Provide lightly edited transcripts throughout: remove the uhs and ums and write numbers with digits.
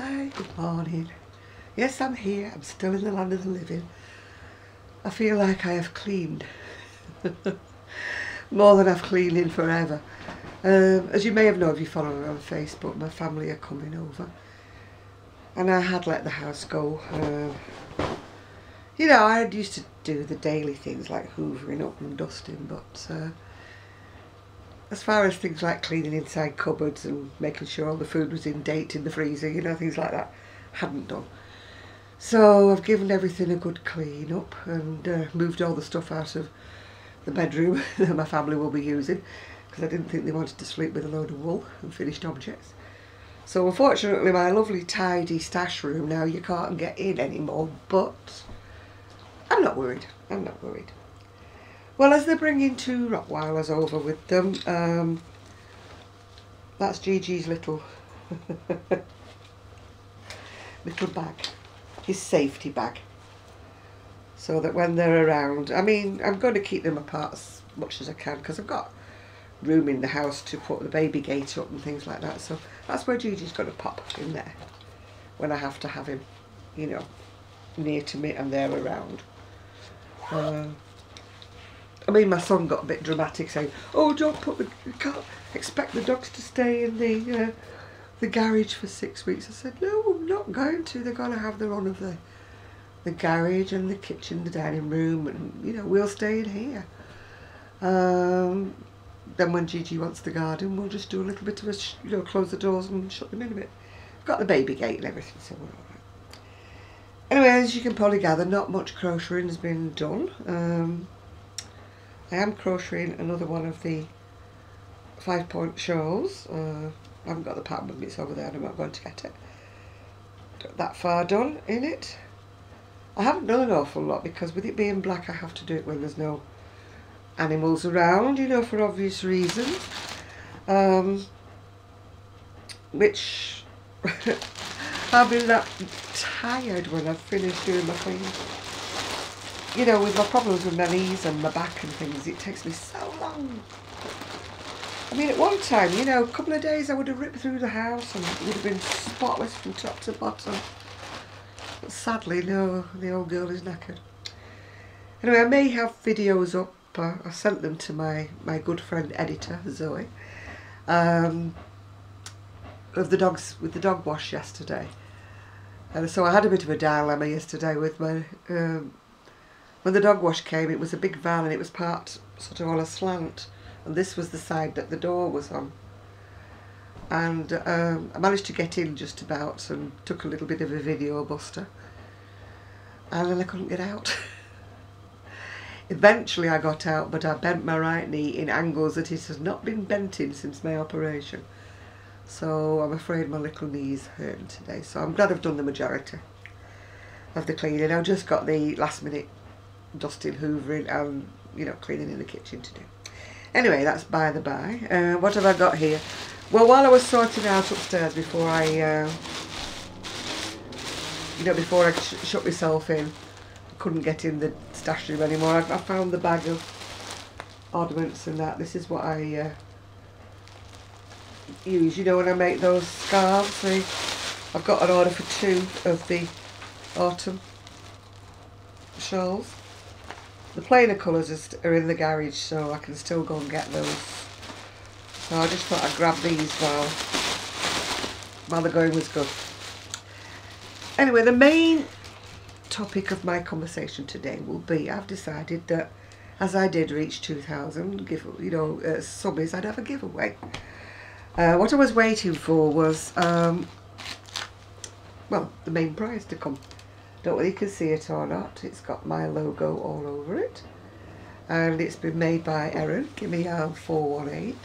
Hi, good morning. Yes, I'm here. I'm still in the land of the living. I feel like I have cleaned more than I've cleaned in forever. As you may have known if you follow me on Facebook, my family are coming over. And I had let the house go. You know, I used to do the daily things like hoovering up and dusting, but as far as things like cleaning inside cupboards and making sure all the food was in date in the freezer, you know, things like that, hadn't done. So I've given everything a good clean up and moved all the stuff out of the bedroom that my family will be using, because I didn't think they wanted to sleep with a load of wool and finished objects. So unfortunately my lovely tidy stash room now you can't get in anymore, but I'm not worried, I'm not worried. Well, as they're bringing 2 Rottweilers over with them, that's Gigi's little little bag, his safety bag, so that when they're around, I mean, I'm going to keep them apart as much as I can because I've got room in the house to put the baby gate up and things like that, so that's where Gigi's going to pop in there when I have to have him, you know, near to me and they're around. I mean, my son got a bit dramatic saying, oh, you can't expect the dogs to stay in the garage for 6 weeks. I said, no, I'm not going to. They're going to have the run of the garage and the kitchen, the dining room, and, you know, we'll stay in here. Then when Gigi wants the garden, we'll just do a little bit of you know, close the doors and shut them in a bit. Got the baby gate and everything, so we're all right. Anyway, as you can probably gather, not much crocheting has been done. I am crocheting another one of the 5-point shawls. I haven't got the pattern with me, it's over there and I'm not going to get it. Got that far done in it. I haven't done an awful lot because with it being black I have to do it when there's no animals around, you know, for obvious reasons. Which I've been that tired when I've finished doing my cleaning. You know, with my problems with my knees and my back and things, it takes me so long. I mean, at one time, you know, a couple of days I would have ripped through the house and it would have been spotless from top to bottom. But sadly, no, the old girl is knackered. Anyway, I may have videos up. I sent them to my good friend editor, Zoe, of the dogs, with the dog wash yesterday. And so I had a bit of a dilemma yesterday with my... when the dog wash came, it was a big van and it was parked sort of on a slant, and this was the side that the door was on. And I managed to get in just about and took a little bit of a video buster, and then I couldn't get out. Eventually I got out, but I bent my right knee in angles that it has not been bent in since my operation. So I'm afraid my little knee's hurting today, so I'm glad I've done the majority of the cleaning. I've just got the last minute dusting, hoovering and, you know, cleaning in the kitchen to do. Anyway, that's by the by. What have I got here? Well, while I was sorting out upstairs before I you know, before I shut myself in, couldn't get in the stash room anymore, I found the bag of ornaments and that. This is what I use, you know, when I make those scarves. See, I've got an order for 2 of the autumn shawls. The plainer colours are in the garage, so I can still go and get those. So I just thought I'd grab these while the going was good. Anyway, the main topic of my conversation today will be, I've decided that as I did reach 2,000 subbies, I'd have a giveaway. What I was waiting for was, well, the main prize to come. Don't know whether you can see it or not. It's got my logo all over it, and it's been made by Erin. Give me 418.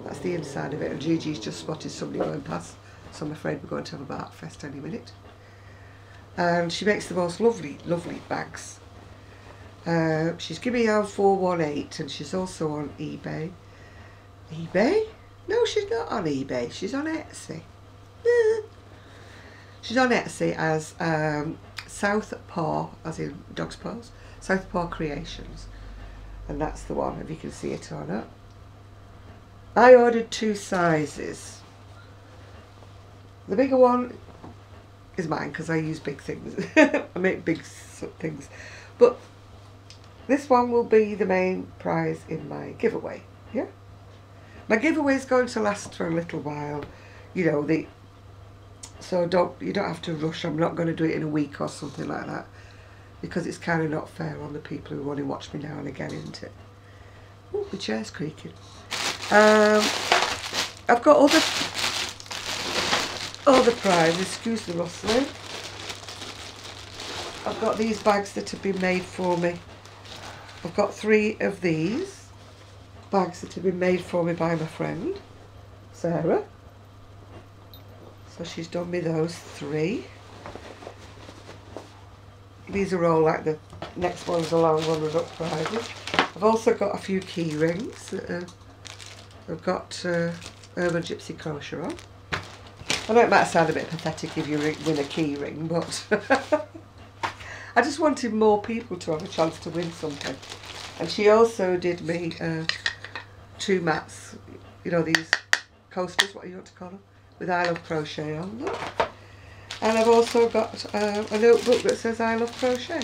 That's the inside of it. And Gigi's just spotted somebody going past, so I'm afraid we're going to have a bark fest any minute. And she makes the most lovely, lovely bags. She's giving me 418, and she's also on eBay. eBay? No, she's not on eBay. She's on Etsy. She's on Etsy as South Paw, as in dog's paws, South Paw Creations, and that's the one, if you can see it or not. I ordered 2 sizes. The bigger one is mine because I use big things. I make big things. But this one will be the main prize in my giveaway. Yeah? My giveaway is going to last for a little while. You know, so you don't have to rush. I'm not going to do it in a week or something like that, because it's kind of not fair on the people who only watch me now and again, isn't it? Oh, the chair's creaking. I've got other prizes. Excuse the rustling. I've got these bags that have been made for me. I've got 3 of these bags that have been made for me by my friend Sarah. So she's done me those 3. These are all like the next ones along runners-up prizes. I've also got a few key rings that I've got Urban Gypsy Crochet on. I know it might sound a bit pathetic if you win a key ring, but I just wanted more people to have a chance to win something. And she also did me 2 mats, you know, these coasters, what do you want to call them, with I Love Crochet on them. And I've also got a notebook that says I Love Crochet.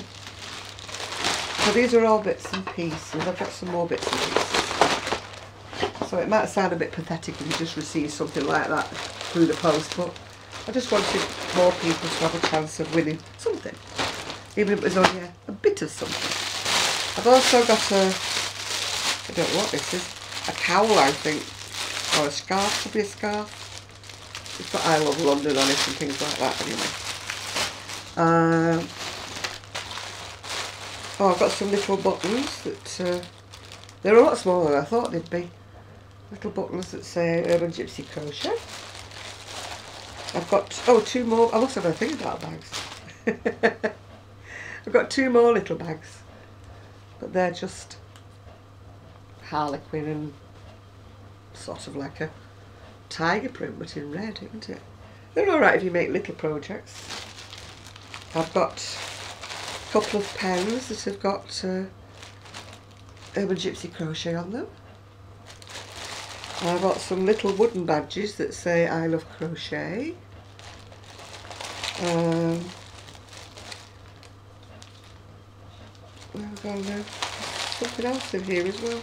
So these are all bits and pieces. I've got some more bits and pieces. So it might sound a bit pathetic if you just receive something like that through the post, but I just wanted more people to have a chance of winning something, even if it was only a bit of something. I've also got I don't know what this is, a cowl I think, or a scarf, could be a scarf. It's got I Love London on it and things like that anyway. Oh, I've got some little buttons that, they're a lot smaller than I thought they'd be. Little buttons that say Urban Gypsy Crochet. I've got, 2 more, I must have a thing about bags. I've got 2 more little bags, but they're just harlequin and sort of like a tiger print, but in red, isn't it? They're alright if you make little projects. I've got a couple of pens that have got Urban Gypsy Crochet on them. I've got some little wooden badges that say I Love Crochet. Where have we gone now? Something else in here as well.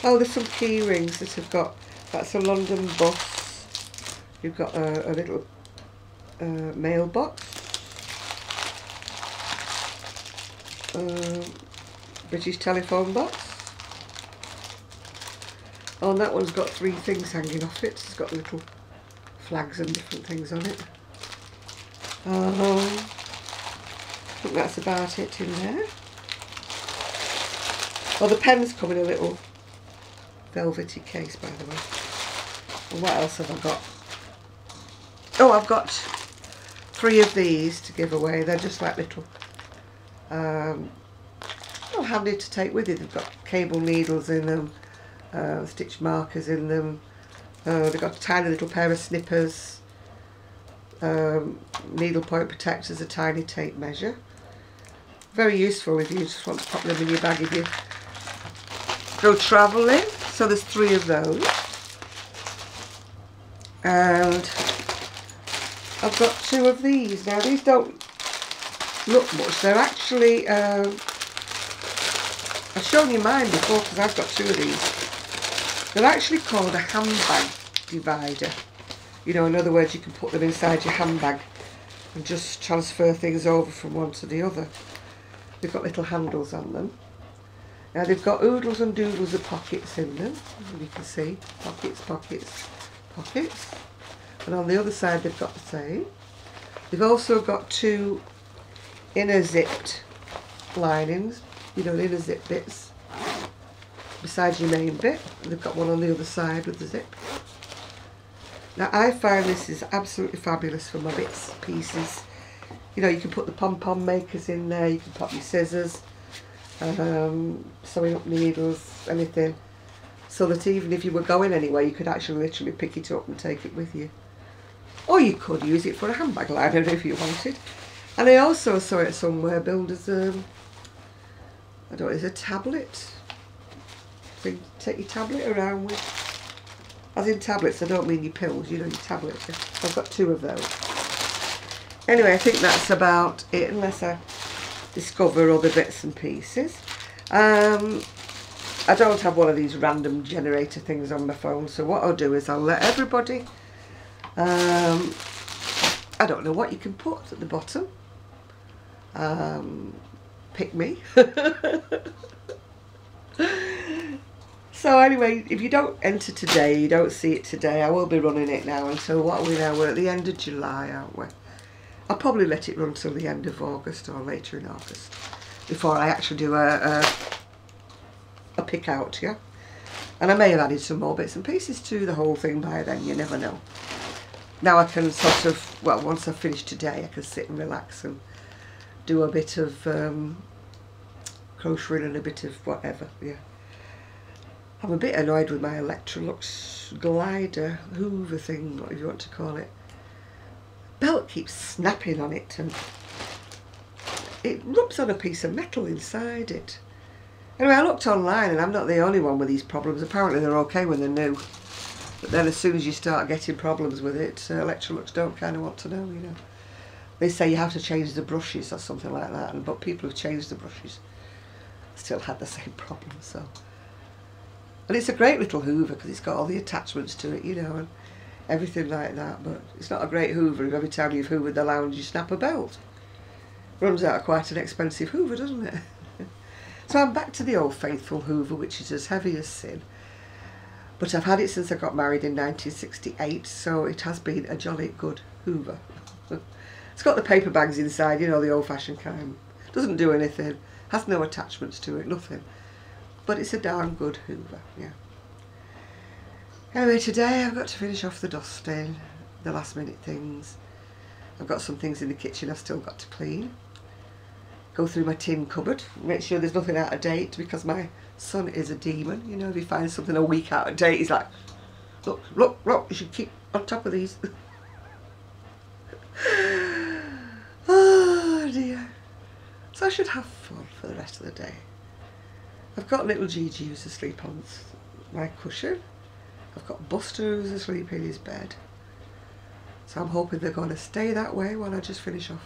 Oh, there's some key rings that have got, that's a London bus. You've got a little mailbox. British telephone box. Oh, and that one's got 3 things hanging off it. It's got little flags and different things on it. I think that's about it in there. Oh, the pens come in a little velvety case, by the way. And what else have I got? Oh, I've got 3 of these to give away. They're just like little, handy to take with you. They've got cable needles in them, stitch markers in them. They've got a tiny little pair of snippers, needle point protectors, a tiny tape measure. Very useful if you just want to pop them in your bag if you go travelling. So there's 3 of those. And I've got 2 of these. Now these don't look much. They're actually, I've shown you mine before because I've got 2 of these. They're actually called a handbag divider. You know, in other words, you can put them inside your handbag and just transfer things over from one to the other. They've got little handles on them. Now they've got oodles and doodles of pockets in them, as you can see. Pockets, pockets, pockets. And on the other side they've got the same. They've also got 2 inner zipped linings, you know, the inner zip bits, beside your main bit. And they've got one on the other side with the zip. Now I find this is absolutely fabulous for my bits, pieces. You know, you can put the pom-pom makers in there, you can pop your scissors, sewing up needles, anything. So that even if you were going anywhere, you could actually literally pick it up and take it with you. Or you could use it for a handbag liner if you wanted. And I also saw it somewhere billed as I don't know, it's a tablet. So you take your tablet around with. As in tablets, I don't mean your pills, you know, your tablets. I've got 2 of those. Anyway, I think that's about it, unless I discover other bits and pieces. I don't have one of these random generator things on my phone, so what I'll do is I'll let everybody, I don't know what you can put at the bottom. Pick me. So anyway, if you don't enter today, you don't see it today, I will be running it now until, what are we now? We're at the end of July, aren't we? I'll probably let it run till the end of August or later in August before I actually do a pick out, yeah? And I may have added some more bits and pieces to the whole thing by then, you never know. Now I can sort of, well, once I've finished today, I can sit and relax and do a bit of crocheting and a bit of whatever, yeah. I'm a bit annoyed with my Electrolux glider, Hoover thing, whatever you want to call it. Belt keeps snapping on it and it rubs on a piece of metal inside it. Anyway, I looked online and I'm not the only one with these problems. Apparently they're okay when they're new. But then as soon as you start getting problems with it, Electrolux don't kind of want to know, you know. They say you have to change the brushes or something like that, but people who've changed the brushes still had the same problem, so. And it's a great little Hoover because it's got all the attachments to it, you know, and everything like that. But it's not a great Hoover if every time you've hoovered the lounge you snap a belt. Runs out of quite an expensive Hoover, doesn't it? So I'm back to the old faithful Hoover, which is as heavy as sin. But I've had it since I got married in 1968, so it has been a jolly good Hoover. It's got the paper bags inside, you know, the old-fashioned kind. Doesn't do anything, has no attachments to it, nothing. But it's a darn good Hoover, yeah. Anyway, today I've got to finish off the dusting, the last minute things. I've got some things in the kitchen I've still got to clean. Go through my tin cupboard, make sure there's nothing out of date, because my son is a demon. You know, if he finds something a week out of date, he's like, look, look, look, you should keep on top of these. Oh dear. So I should have fun for the rest of the day. I've got little Gigi who's asleep on my cushion. I've got Buster who's asleep in his bed. So I'm hoping they're going to stay that way while I just finish off.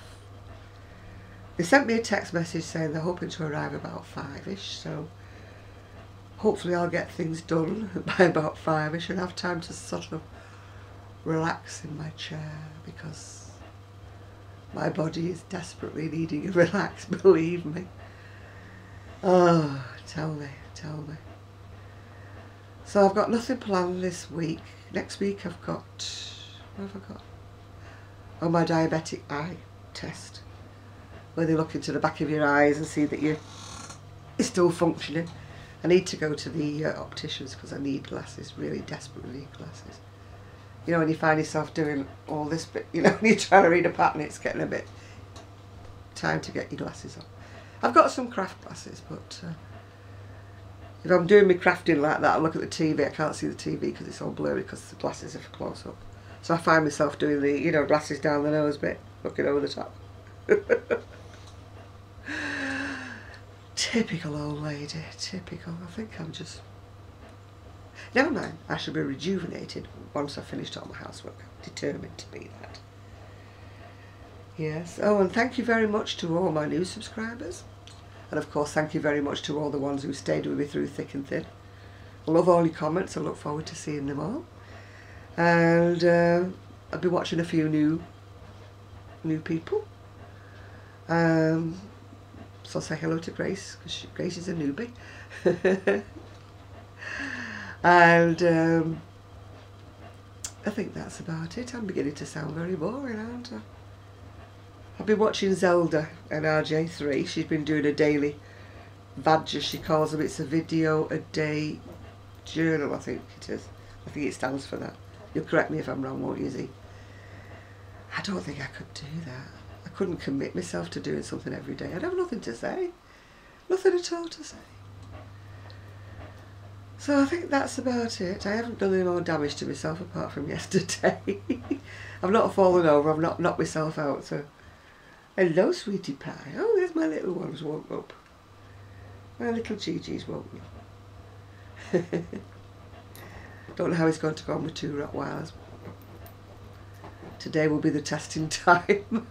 They sent me a text message saying they're hoping to arrive about 5ish, so hopefully I'll get things done by about 5ish and have time to sort of relax in my chair, because my body is desperately needing a relax, believe me. Oh, tell me, tell me. So I've got nothing planned this week. Next week I've got, what have I got? Oh, my diabetic eye test, where they look into the back of your eyes and see that you're still functioning. I need to go to the opticians because I need glasses, really desperately need glasses. You know, when you find yourself doing all this bit, you know, when you're trying to read a pattern, it's getting a bit time to get your glasses on. I've got some craft glasses, but if I'm doing my crafting like that, I look at the TV, I can't see the TV because it's all blurry because the glasses are close up. So I find myself doing the, you know, glasses down the nose bit, looking over the top. Typical old lady, typical. I think I'm just... Never mind, I shall be rejuvenated once I've finished all my housework. I'm determined to be that. Yes, oh, and thank you very much to all my new subscribers. And of course, thank you very much to all the ones who stayed with me through thick and thin. I love all your comments, I look forward to seeing them all. And I've been watching a few new people. So I'll say hello to Grace, because Grace is a newbie. And I think that's about it. I'm beginning to sound very boring, aren't I? I've been watching Zelda and RJ3. She's been doing a daily VAJ, as she calls them. It's a video a day journal, I think it is. I think it stands for that. You'll correct me if I'm wrong, won't you, Z? I don't think I could do that. I couldn't commit myself to doing something every day. I'd have nothing to say. Nothing at all to say. So I think that's about it. I haven't done any more damage to myself apart from yesterday. I've not fallen over, I've not knocked myself out, so... Hello, sweetie pie. Oh, there's my little ones woke up. My little Gigi's woke me. Don't know how he's going to go on with 2 Rottweilers. Today will be the testing time.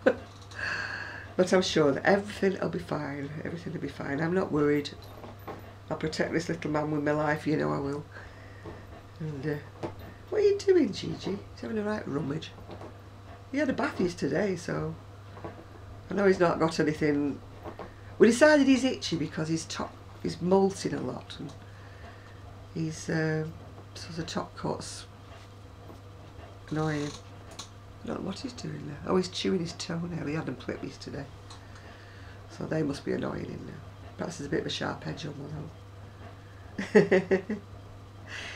But I'm sure that everything will be fine. Everything will be fine. I'm not worried. I'll protect this little man with my life, you know I will. And what are you doing, Gigi? He's having a right rummage. He had a bath yesterday, so I know he's not got anything. We decided he's itchy because he's molting a lot, and he's so the top coat's annoying. I don't know what he's doing now. Oh, he's chewing his toenail. He had them clipped yesterday, so they must be annoying him now. Perhaps there's a bit of a sharp edge on one.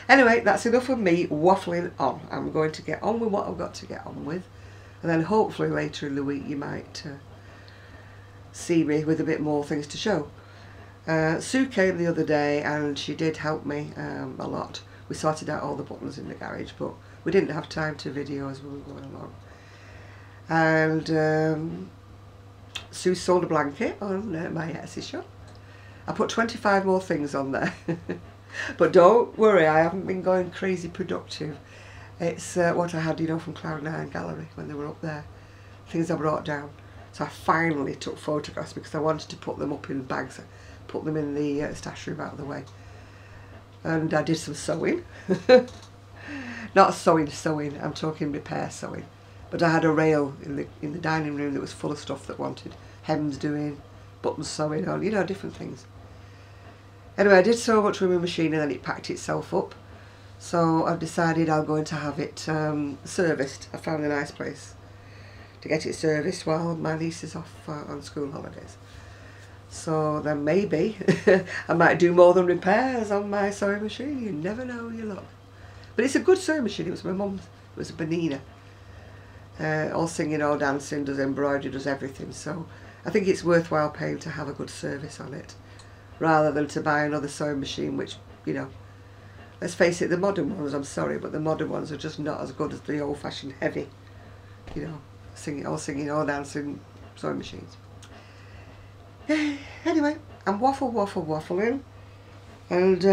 Anyway, that's enough of me waffling on. I'm going to get on with what I've got to get on with, and then hopefully later in the week you might see me with a bit more things to show. Sue came the other day and she did help me a lot. We sorted out all the buttons in the garage, but we didn't have time to video as we were going along. And Sue sold a blanket on my Etsy shop. I put 25 more things on there. But don't worry, I haven't been going crazy productive. It's what I had, you know, from Cloud9 Gallery when they were up there. Things I brought down. So I finally took photographs because I wanted to put them up in bags. I put them in the stash room out of the way. And I did some sewing. Not sewing, I'm talking repair sewing. But I had a rail in the dining room that was full of stuff that wanted hems doing, buttons sewing on, you know, different things. Anyway, I did so much with my machine and then it packed itself up. So I've decided I'm going to have it serviced. I found a nice place to get it serviced while my niece is off on school holidays. So then maybe I might do more than repairs on my sewing machine. You never know, you look. But it's a good sewing machine. It was my mum's. It was a Benina. All singing, all dancing, does embroidery, does everything. So I think it's worthwhile paying to have a good service on it, rather than to buy another sewing machine, which, you know, let's face it, the modern ones, I'm sorry, but the modern ones are just not as good as the old-fashioned heavy, you know, singing, all dancing sewing machines. Anyway, I'm waffling, and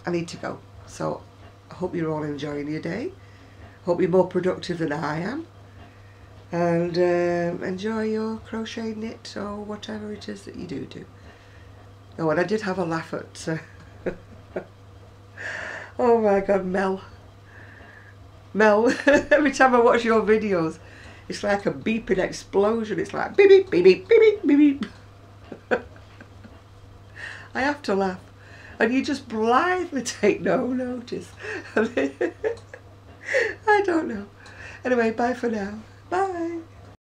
I need to go. So I hope you're all enjoying your day. Hope you're more productive than I am, and enjoy your crochet, knit, or whatever it is that you do. Oh, and I did have a laugh at oh my god, Mel, every time I watch your videos it's like a beeping explosion. It's like beep beep beep beep beep beep beep. I have to laugh and you just blithely take no notice. I don't know. Anyway, bye for now. Bye.